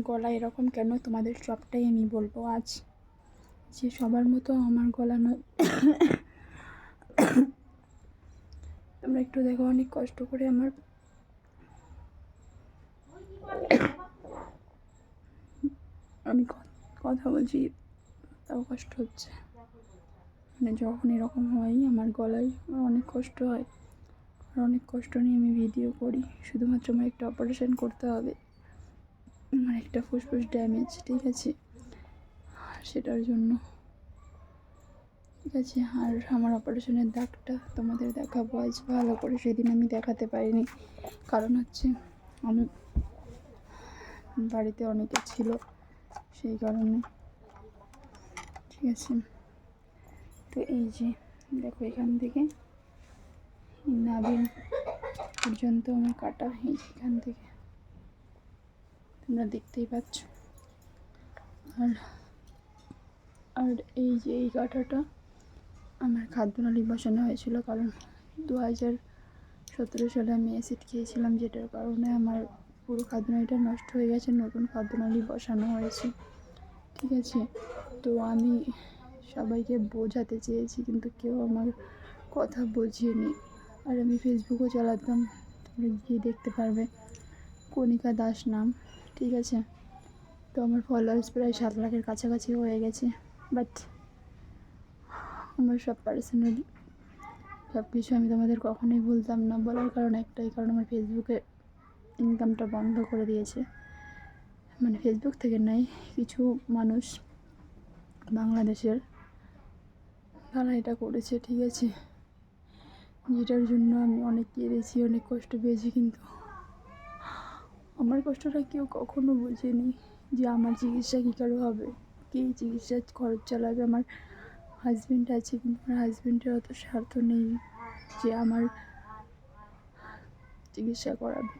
গলা এরকম কেন, তোমাদের সবটাই আমি বলবো আজ। যে সবার মতো আমার গলা নয়। তোমরা একটু দেখো, অনেক কষ্ট করে আমার আমি কথা বলছি, তাও কষ্ট হচ্ছে। মানে যখন এরকম হয় আমার গলায় আমার অনেক কষ্ট হয়, আর অনেক কষ্ট নিয়ে আমি ভিডিও করি। শুধুমাত্র আমার একটা অপারেশন করতে হবে, আমার একটা ফুসফুস ড্যামেজ, ঠিক আছে, সেটার জন্য, ঠিক আছে। আর আমার অপারেশনের দাগটা তোমাদের দেখাবো আজ ভালো করে। সেদিন আমি দেখাতে পারিনি, কারণ হচ্ছে আমি বাড়িতে অনেকে ছিল, সেই কারণে, ঠিক আছে। তো এই যে দেখো, এখান থেকে নাভিন পর্যন্ত আমার কাটা, এই যে এখান থেকে তোমরা দেখতেই পাচ্ছ। আর আর এই যে এই কাটাটা আমার খাদ্যনালী বসানো হয়েছিল, কারণ 2017 সালে আমি অ্যাসিড খেয়েছিলাম, যেটার কারণে আমার পুরো খাদ্যনালীটা নষ্ট হয়ে গেছে, নতুন খাদ্যনালী বসানো হয়েছে, ঠিক আছে। তো আমি সবাইকে বোঝাতে চেয়েছি, কিন্তু কেউ আমার কথা বোঝেনি। আর আমি ফেসবুকও চালাতাম, তোমরা গিয়ে দেখতে পারবে, কণিকা দাস নাম, ঠিক আছে। তো আমার ফলোয়ার্স প্রায় 7 লাখের কাছাকাছি হয়ে গেছে। বাট আমার সব পার্সোনাল সব কিছু আমি তোমাদের কখনোই বলতাম না। বলার কারণ একটাই, কারণ আমার ফেসবুকে ইনকামটা বন্ধ করে দিয়েছে। মানে ফেসবুক থেকে নয়, কিছু মানুষ বাংলাদেশের, তারা এটা করেছে, ঠিক আছে। যেটার জন্য আমি অনেক কেঁদেছি, অনেক কষ্ট পেয়েছি, কিন্তু আমার কষ্টটা কেউ কখনো বোঝেনি। যে আমার চিকিৎসা কী করে হবে, কে চিকিৎসার খরচ চালাবে। আমার হাজব্যান্ড আছে, কিন্তু আমার হাজব্যান্ডের অত স্বার্থ নেই যে আমার চিকিৎসা করাবে।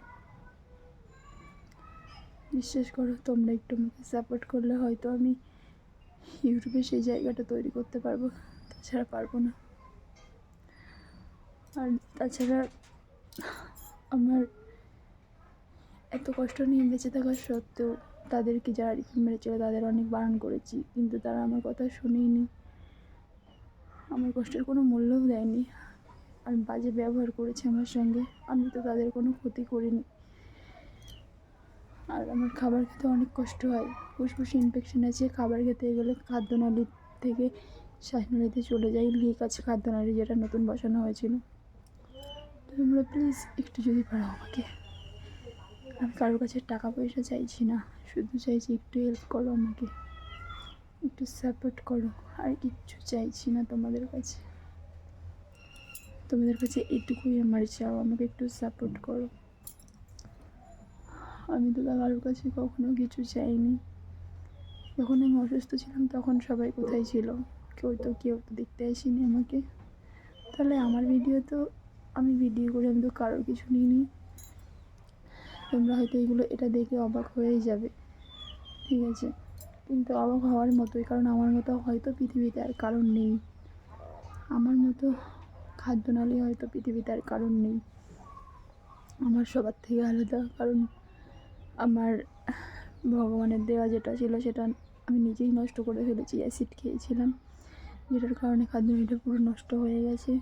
বিশ্বাস করো, তোমরা একটু আমাকে সাপোর্ট করলে হয়তো আমি ইউটিউবে সেই জায়গাটা তৈরি করতে পারবো, তাছাড়া পারবো না। আর তাছাড়া আমার এত কষ্ট নিয়ে বেঁচে থাকা সত্ত্বেও তাদেরকে যারা রিফিল মেরেছিল তাদের অনেক বারণ করেছি, কিন্তু তারা আমার কথা শুনেইনি, আমার কষ্টের কোনো মূল্যও দেয়নি, আর বাজে ব্যবহার করেছে আমার সঙ্গে। আমি তো তাদের কোনো ক্ষতি করিনি। আর আমার খাবার খেতে অনেক কষ্ট হয়, ফুসফুসে ইনফেকশন আছে, খাবার খেতে গেলে খাদ্যনালী থেকে শ্বাসনালীতে চলে যায়, লিক আছে খাদ্যনালী, যেটা নতুন বসানো হয়েছিল। তোমরা প্লিজ একটু যদি পারো আমাকে, আমি কারোর কাছে টাকা পয়সা চাইছি না, শুধু চাইছি একটু হেল্প করো আমাকে, একটু সাপোর্ট করো, আর কিচ্ছু চাইছি না তোমাদের কাছে। তোমাদের কাছে এটুকুই আমার চাও, আমাকে একটু সাপোর্ট করো। আমি তো কারোর কাছে কখনো কিছু চাইনি। যখন আমি অসুস্থ ছিলাম তখন সবাই কোথায় ছিল, কেউ তো দেখতে আসেনি আমাকে। তাহলে আমার ভিডিও তো আমি ভিডিও করে আমি তো কারোর কিছু নিইনি। তোমরা হয়তো এটা দেখে অবাক হয়েই যাবে, ঠিক আছে, কিন্তু অবাক হওয়ার মতোই, কারণ আমার মতো হয়তো পৃথিবীতে আর কারণ নেই, আমার মতো খাদ্যনালী হয়তো পৃথিবীতে আর কারণ নেই, আমার সবার থেকে আলাদা। কারণ আমার ভগবানের দেওয়া যেটা ছিল সেটা আমি নিজেই নষ্ট করে ফেলেছি, অ্যাসিড খেয়েছিলাম, যেটার কারণে খাদ্যনালীটা পুরো নষ্ট হয়ে গেছে।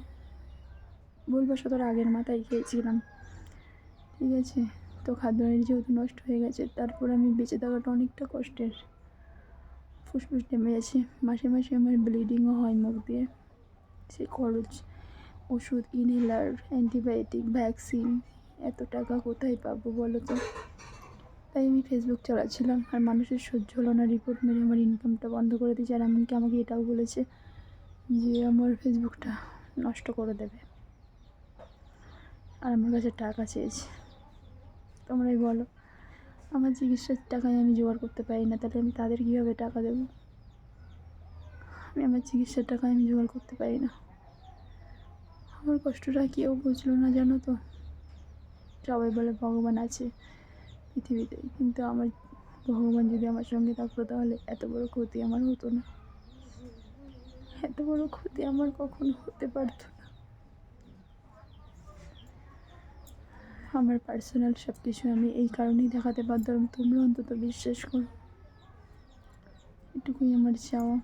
ভুলবশত আগের মাথায় খেয়েছিলাম, ঠিক আছে। তো খাদ্যনালী যেহেতু নষ্ট হয়ে গেছে, তারপর আমি বেঁচে থাকাটা অনেকটা কষ্টের। ফুসফুস নেমে গেছে, মাসে মাসে আমার ব্লিডিংও হয় মুখ দিয়ে, সে খরচ, ওষুধ, ইনহেলার, অ্যান্টিবায়োটিক, ভ্যাকসিন, এত টাকা কোথায় পাবো বলো তো। তাই আমি ফেসবুক চালাচ্ছিলাম, আর মানুষের সহ্য হলো না, রিপোর্ট মেরে আমার ইনকামটা বন্ধ করে দিয়েছে। আর এমনকি আমাকে এটাও বলেছে যে আমার ফেসবুকটা নষ্ট করে দেবে, আর আমার কাছে টাকা চেয়েছে। তোমরাই বলো, আমার চিকিৎসার টাকায় আমি জোগাড় করতে পারি না, তাহলে আমি তাদের কীভাবে টাকা দেবো। আমার চিকিৎসার টাকায় আমি জোগাড় করতে পারি না। আমার কষ্টটা কেউ বুঝলো না, জানো তো। সবাই বলে ভগবান আছে পৃথিবীতে, কিন্তু আমার ভগবান যদি আমার সঙ্গে থাকতো তাহলে এত বড় ক্ষতি আমার হতো না, এত বড় ক্ষতি আমার কখনো হতে পারতো না। আমার পার্সোনাল সব কিছু আমি এই কারণেই দেখাতে বাধ্য হলাম। তোমরা অন্তত বিশ্বাস করো, এটুকুই আমার চাওয়া।